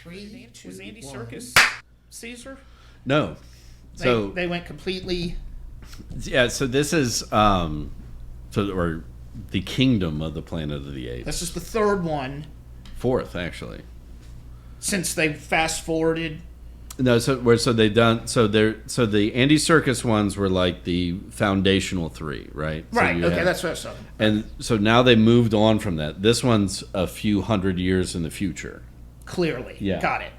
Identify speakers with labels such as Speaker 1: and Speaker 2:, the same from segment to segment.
Speaker 1: Three, two,
Speaker 2: Was Andy
Speaker 1: one.
Speaker 2: Serkis Caesar?
Speaker 3: No.
Speaker 2: They went completely.
Speaker 3: Yeah, so this is or the Kingdom of the Planet of the Apes.
Speaker 2: This is the third one
Speaker 3: Fourth, actually.
Speaker 2: since they fast forwarded.
Speaker 3: No, so the Andy Serkis ones were like the foundational three, right? So
Speaker 2: Right.
Speaker 3: you
Speaker 2: Okay,
Speaker 3: had-
Speaker 2: that's what I was talking about.
Speaker 3: And so now they moved on from that. This one's a few hundred years in the future.
Speaker 2: Clearly,
Speaker 3: Yeah.
Speaker 2: got it.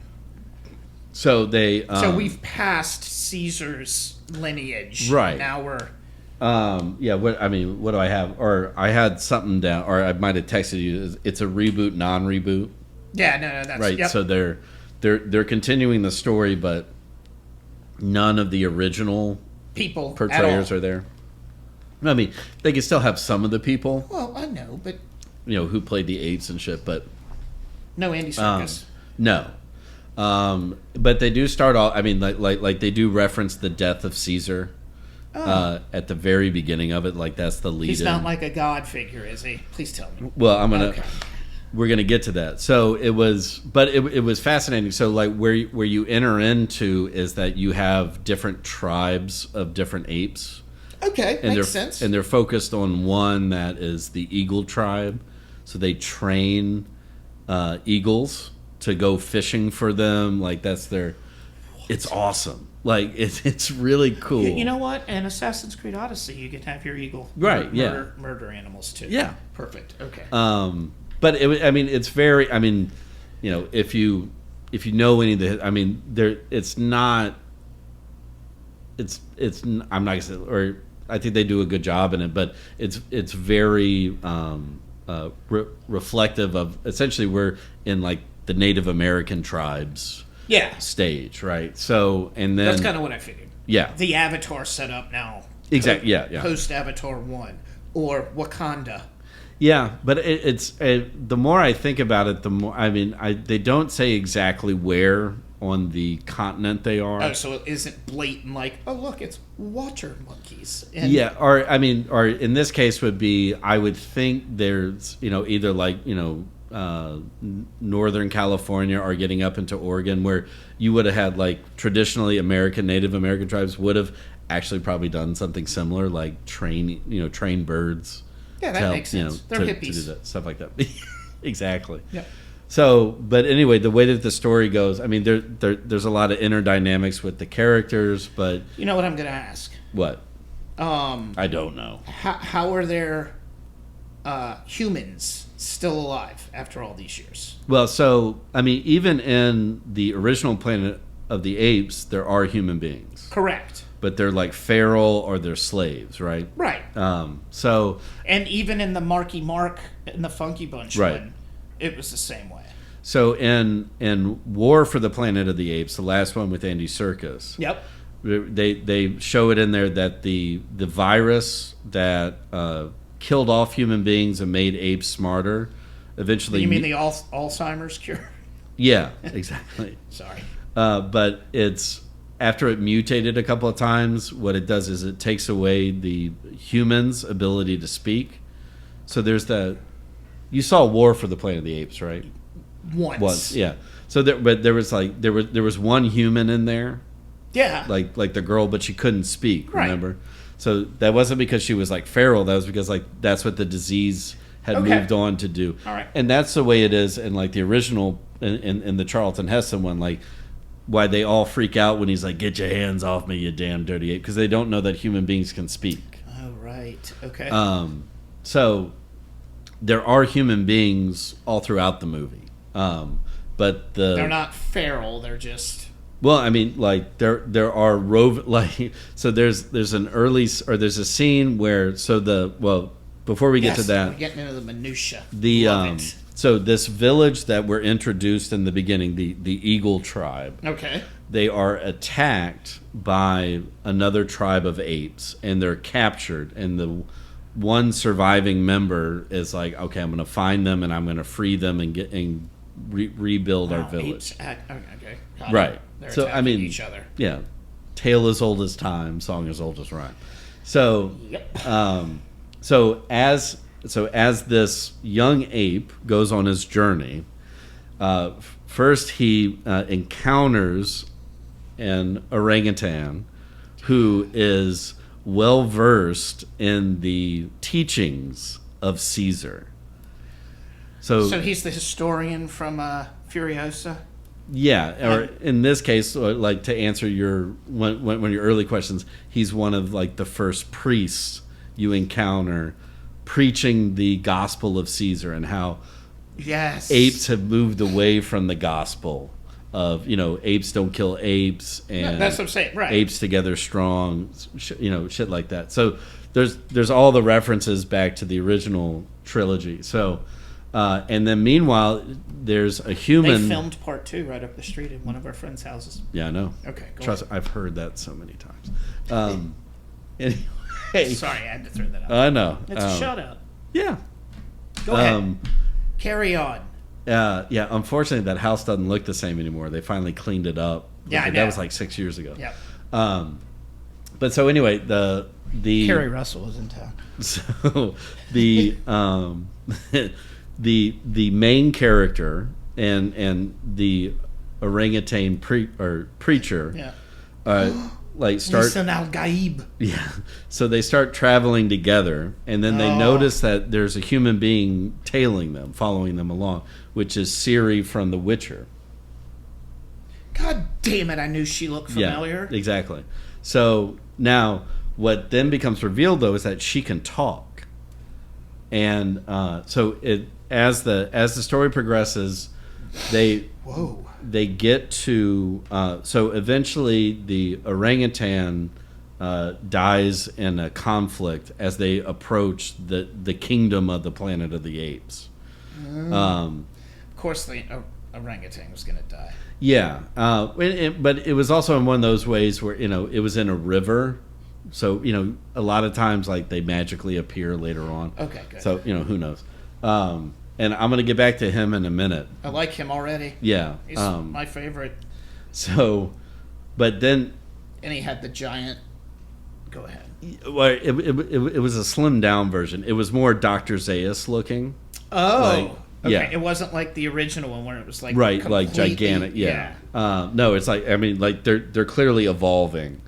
Speaker 3: So they
Speaker 2: So we've passed Caesar's lineage.
Speaker 3: Right.
Speaker 2: Now we're.
Speaker 3: what do I have? Or I had something down, or I might have texted you. It's a reboot, non-reboot,
Speaker 2: Yeah, no, that's
Speaker 3: right?
Speaker 2: Yep.
Speaker 3: So they're continuing the story, but none of the original
Speaker 2: People
Speaker 3: portrayers
Speaker 2: at all.
Speaker 3: are there. I mean, they can still have some of the people,
Speaker 2: Well, I know, but
Speaker 3: who played the apes and shit, but
Speaker 2: no Andy Serkis.
Speaker 3: no. But they do start off. I mean, like they do reference the death of Caesar at the very beginning of it. Like that's the lead.
Speaker 2: He's
Speaker 3: in.
Speaker 2: not like a god figure, is he? Please tell me.
Speaker 3: Well,
Speaker 2: Okay.
Speaker 3: we're gonna get to that. So it was fascinating. So like where you enter into is that you have different tribes of different apes.
Speaker 2: Okay,
Speaker 3: And
Speaker 2: makes sense.
Speaker 3: And they're focused on one that is the eagle tribe. So they train eagles to go fishing for them. Like that's their. It's awesome. Like it's really cool.
Speaker 2: You know what? In Assassin's Creed Odyssey, you can have your eagle
Speaker 3: Right, yeah.
Speaker 2: murder animals too.
Speaker 3: Yeah.
Speaker 2: Perfect. Okay.
Speaker 3: But it's very. I mean, if you know any of the, I mean, it's not. It's. I'm not gonna say, or I think they do a good job in it, but it's very reflective of essentially we're in like the Native American tribes
Speaker 2: Yeah.
Speaker 3: stage, right? So and then
Speaker 2: That's kind of what I figured.
Speaker 3: yeah,
Speaker 2: The Avatar setup now.
Speaker 3: exactly, yeah.
Speaker 2: Post Avatar 1 or Wakanda.
Speaker 3: Yeah, but it's the more I think about it, the more I mean, they don't say exactly where on the continent they are.
Speaker 2: Oh, so it isn't blatant like, oh look, it's water monkeys. And
Speaker 3: Yeah, or in this case would be I would think there's either like Northern California or getting up into Oregon where you would have had like traditionally Native American tribes would have actually probably done something similar like train birds.
Speaker 2: Yeah, that makes sense. They're
Speaker 3: to
Speaker 2: hippies.
Speaker 3: do that stuff like that. Exactly.
Speaker 2: Yeah.
Speaker 3: So, but anyway, the way that the story goes, I mean, there's a lot of inner dynamics with the characters, but
Speaker 2: You know what I'm going to ask?
Speaker 3: what? I don't know.
Speaker 2: How are their humans still alive after all these years?
Speaker 3: Well, so I mean, even in the original Planet of the Apes, there are human beings,
Speaker 2: Correct.
Speaker 3: but they're like feral or they're slaves, right?
Speaker 2: Right.
Speaker 3: So
Speaker 2: And even in the Marky Mark and the Funky Bunch
Speaker 3: Right.
Speaker 2: one, it was the same way.
Speaker 3: So in War for the Planet of the Apes, the last one with Andy Serkis,
Speaker 2: Yep.
Speaker 3: they show it in there that the virus that killed off human beings and made apes smarter, eventually.
Speaker 2: You mean the Alzheimer's cure?
Speaker 3: Yeah, exactly.
Speaker 2: Sorry.
Speaker 3: But it's after it mutated a couple of times, what it does is it takes away the human's ability to speak. So there's you saw War for the Planet of the Apes, right?
Speaker 2: Once.
Speaker 3: Yeah. So there was one human in there,
Speaker 2: Yeah.
Speaker 3: like the girl, but she couldn't speak.
Speaker 2: Right.
Speaker 3: Remember? So that wasn't because she was like feral. That was because like that's what the disease had
Speaker 2: Okay.
Speaker 3: moved on to do.
Speaker 2: All right.
Speaker 3: And that's the way it is in like the original in the Charlton Heston one. Like why they all freak out when he's like, "Get your hands off me, you damn dirty ape," because they don't know that human beings can speak.
Speaker 2: Oh, right. Okay.
Speaker 3: So there are human beings all throughout the movie, but
Speaker 2: They're not feral. They're just...
Speaker 3: well, I mean, like there are like so there's a scene where before we get to that,
Speaker 2: we're getting into the minutia.
Speaker 3: the
Speaker 2: Love it.
Speaker 3: so this village that we're introduced in the beginning, the Eagle tribe,
Speaker 2: Okay.
Speaker 3: they are attacked by another tribe of apes and they're captured, and the one surviving member is like, okay, I'm going to find them and I'm going to free them and rebuild our village.
Speaker 2: Okay. Got it.
Speaker 3: Right.
Speaker 2: They're
Speaker 3: So I
Speaker 2: attacking
Speaker 3: mean,
Speaker 2: each other.
Speaker 3: yeah, tale as old as time, song as old as rhyme. So,
Speaker 2: Yep.
Speaker 3: so as this young ape goes on his journey, first he encounters an orangutan who is well versed in the teachings of Caesar.
Speaker 2: So he's the historian from Furiosa.
Speaker 3: Yeah, or in this case, like to answer one of your early questions, he's one of like the first priests you encounter preaching the gospel of Caesar and how apes have moved away from the gospel of apes don't kill apes and
Speaker 2: that's what I'm saying, right?
Speaker 3: Apes together strong, shit like that. So there's all the references back to the original trilogy. So. And then meanwhile, there's a human.
Speaker 2: They filmed part 2 right up the street in one of our friends' houses.
Speaker 3: Yeah, I know.
Speaker 2: Okay,
Speaker 3: Trust me, I've heard that so many times. Anyway.
Speaker 2: Sorry, I had to throw that out.
Speaker 3: I know.
Speaker 2: It's a shout out.
Speaker 3: Yeah.
Speaker 2: Go ahead. Carry on.
Speaker 3: Yeah, unfortunately, that house doesn't look the same anymore. They finally cleaned it up.
Speaker 2: Yeah, I know.
Speaker 3: That was like 6 years ago.
Speaker 2: Yeah.
Speaker 3: But so anyway, the
Speaker 2: Carrie Russell was in town.
Speaker 3: So the the main character and the orangutan preacher, like start
Speaker 2: Lisan al-Gaib.
Speaker 3: Yeah, so they start traveling together, and then they notice that there's a human being tailing them, following them along, which is Ciri from The Witcher.
Speaker 2: God damn it! I knew she looked familiar.
Speaker 3: Yeah, exactly. So now, what then becomes revealed though is that she can talk, and so as the story progresses, they get to so eventually the orangutan dies in a conflict as they approach the kingdom of the planet of the apes.
Speaker 2: Of course, the orangutan was going to die.
Speaker 3: Yeah, but it was also in one of those ways where it was in a river. So a lot of times like they magically appear later on.
Speaker 2: Okay, good.
Speaker 3: So who knows. And I'm going to get back to him in a minute.
Speaker 2: I like him already.
Speaker 3: Yeah.
Speaker 2: He's my favorite.
Speaker 3: So, but then...
Speaker 2: And he had the giant... Go ahead.
Speaker 3: Well, it was a slimmed down version. It was more Dr. Zaius looking.
Speaker 2: Oh. Okay.
Speaker 3: Yeah.
Speaker 2: It wasn't like the original one where it was like...
Speaker 3: Right, like gigantic. Yeah. No, it's like, like they're clearly evolving.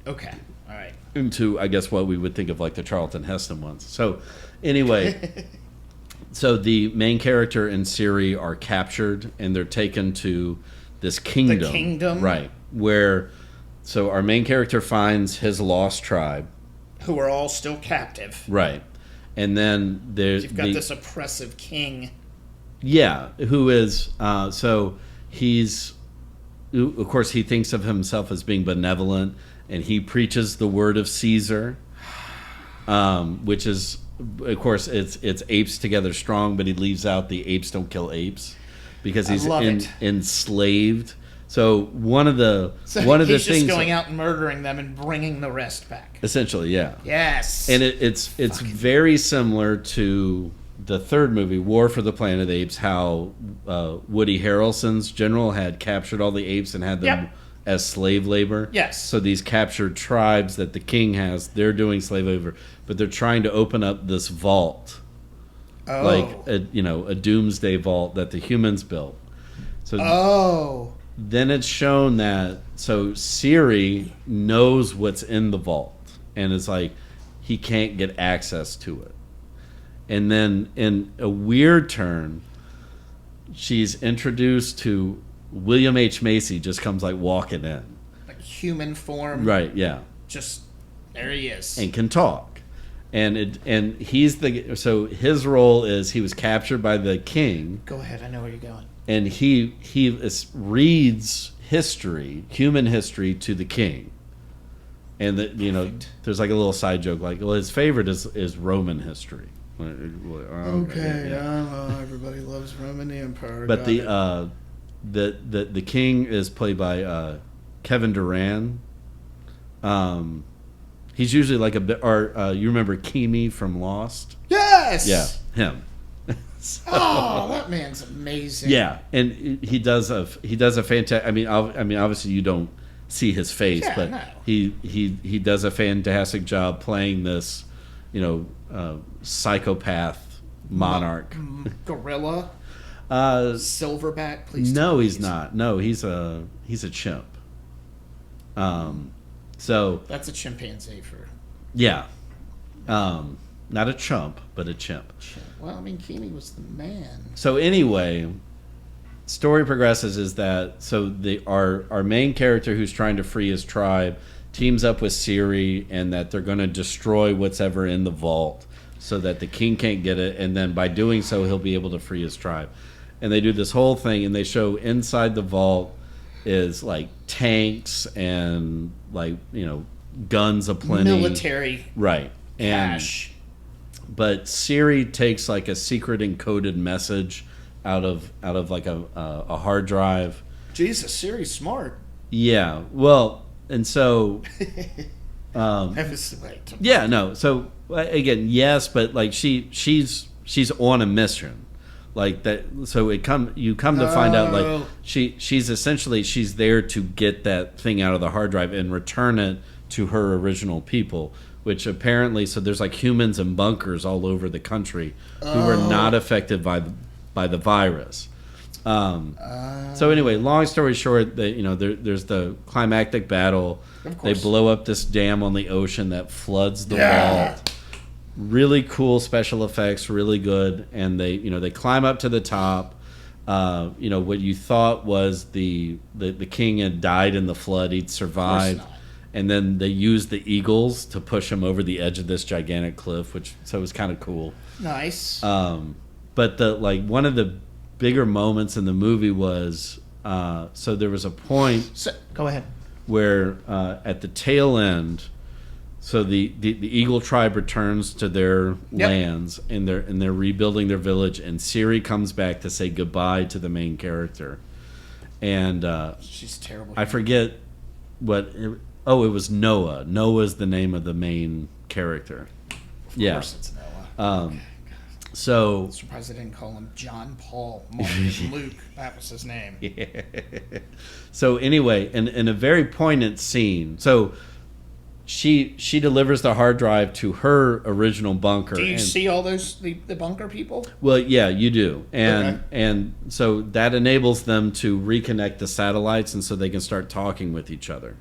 Speaker 2: Okay. All right.
Speaker 3: Into, I guess, what we would think of like the Charlton Heston ones. So, anyway... So the main character and Ciri are captured, and they're taken to this kingdom.
Speaker 2: The kingdom?
Speaker 3: Right. Where, so our main character finds his lost tribe.
Speaker 2: Who are all still captive.
Speaker 3: Right. And then there's...
Speaker 2: You've got this oppressive king.
Speaker 3: Yeah, who is... so he's... Of course, he thinks of himself as being benevolent, and he preaches the word of Caesar, which is... Of course, it's apes together strong, but he leaves out the apes don't kill apes because he's enslaved. So one of the things
Speaker 2: he's just going out and murdering them and bringing the rest back.
Speaker 3: Essentially, yeah.
Speaker 2: Yes.
Speaker 3: And it's very similar to the third movie, War for the Planet of the Apes. How Woody Harrelson's general had captured all the apes and had them as slave labor.
Speaker 2: Yes.
Speaker 3: So these captured tribes that the king has, they're doing slave labor, but they're trying to open up this vault, like a doomsday vault that the humans built. So then it's shown that Ciri knows what's in the vault, and it's like he can't get access to it. And then in a weird turn, she's introduced to William H. Macy just comes like walking in.
Speaker 2: Like human form.
Speaker 3: Right, yeah.
Speaker 2: Just there he is.
Speaker 3: And can talk. And he's so his role is he was captured by the king.
Speaker 2: Go ahead, I know where you're going.
Speaker 3: And he reads history, human history to the king. And there's like a little side joke like, well, his favorite is Roman history.
Speaker 2: Okay, everybody loves Roman Empire.
Speaker 3: But the king is played by Kevin Durant. He's usually like a bit. Or you remember Kimi from Lost?
Speaker 2: Yes.
Speaker 3: Yeah, him.
Speaker 2: Oh, that man's amazing.
Speaker 3: Yeah, and he does a fantastic. I mean, obviously you don't see his face, but
Speaker 2: no.
Speaker 3: he does a fantastic job playing this, psychopath monarch.
Speaker 2: Gorilla. Silverback, please.
Speaker 3: No,
Speaker 2: tell me
Speaker 3: he's not. No, he's a chimp. So
Speaker 2: That's a chimpanzee for.
Speaker 3: yeah, not a chump, but a chimp.
Speaker 2: Well, I mean, Keamy was the man.
Speaker 3: So anyway, story progresses is that our main character who's trying to free his tribe teams up with Ciri, and that they're going to destroy what's ever in the vault so that the king can't get it, and then by doing so he'll be able to free his tribe. And they do this whole thing, and they show inside the vault is like tanks and like guns aplenty,
Speaker 2: Military
Speaker 3: right?
Speaker 2: cash.
Speaker 3: But Ciri takes like a secret encoded message out of like a hard drive.
Speaker 2: Jesus, Siri's smart.
Speaker 3: Yeah, well, and so
Speaker 2: That was right.
Speaker 3: yeah, no. So again, yes, but like she's on a mission, like that. So you come to find out like she's essentially she's there to get that thing out of the hard drive and return it to her original people. Which apparently, so there's like humans and bunkers all over the country who are not affected by the virus. So anyway, long story short, there's the climactic battle. They blow up this dam on the ocean that floods the vault. Really cool special effects, really good, and they climb up to the top. What you thought was the king had died in the flood, he'd survived. And then they used the eagles to push him over the edge of this gigantic cliff, so it was kind of cool.
Speaker 2: Nice.
Speaker 3: But one of the bigger moments in the movie was so there was a point.
Speaker 2: Go ahead.
Speaker 3: Where at the tail end, so the eagle tribe returns to their lands and they're rebuilding their village, and Ciri comes back to say goodbye to the main character, and
Speaker 2: she's terrible.
Speaker 3: I forget what. It was Noah. Noah's the name of the main character.
Speaker 2: Of course it's Noah.
Speaker 3: So
Speaker 2: I'm surprised they didn't call him John Paul Martin Luke. That was his name.
Speaker 3: Yeah. So anyway, in a very poignant scene, so she delivers the hard drive to her original bunker.
Speaker 2: Do you see all those the bunker people?
Speaker 3: Well, yeah, you do, and so that enables them to reconnect the satellites, and so they can start talking with each other.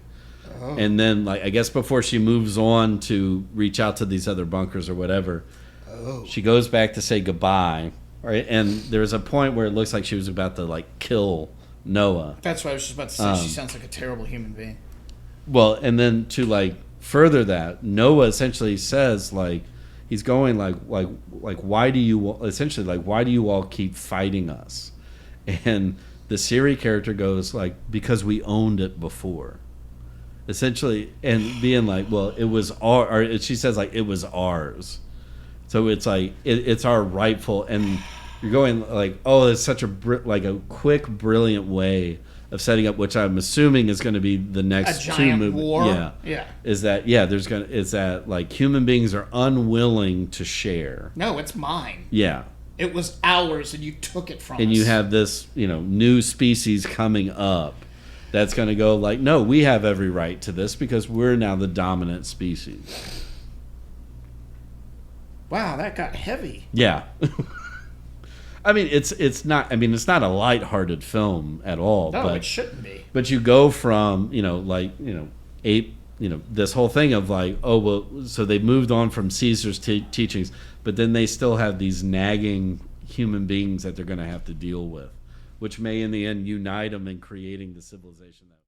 Speaker 3: And then, I guess before she moves on to reach out to these other bunkers or whatever, she goes back to say goodbye, right? And there's a point where it looks like she was about to, kill Noah.
Speaker 2: That's what I was just about to say. She sounds like a terrible human being.
Speaker 3: Well, and then to, further that, Noah essentially says, he's going, why do you all keep fighting us? And the Ciri character goes, because we owned it before. Essentially, and being it was she says it was ours, so it's it's our rightful, and you're going it's such a quick, brilliant way of setting up, which I'm assuming is going to be the next two movies.
Speaker 2: War.
Speaker 3: Is that human beings are unwilling to share.
Speaker 2: No, it's mine.
Speaker 3: Yeah.
Speaker 2: It was ours, and you took it from us.
Speaker 3: And you have this new species coming up. That's going to go no, we have every right to this because we're now the dominant species.
Speaker 2: Wow, that got heavy.
Speaker 3: Yeah. I mean, it's not a lighthearted film at all.
Speaker 2: No,
Speaker 3: but
Speaker 2: it shouldn't be.
Speaker 3: But you go from, ape, this whole thing of so they moved on from Caesar's teachings, but then they still have these nagging human beings that they're going to have to deal with, which may in the end unite them in creating the civilization that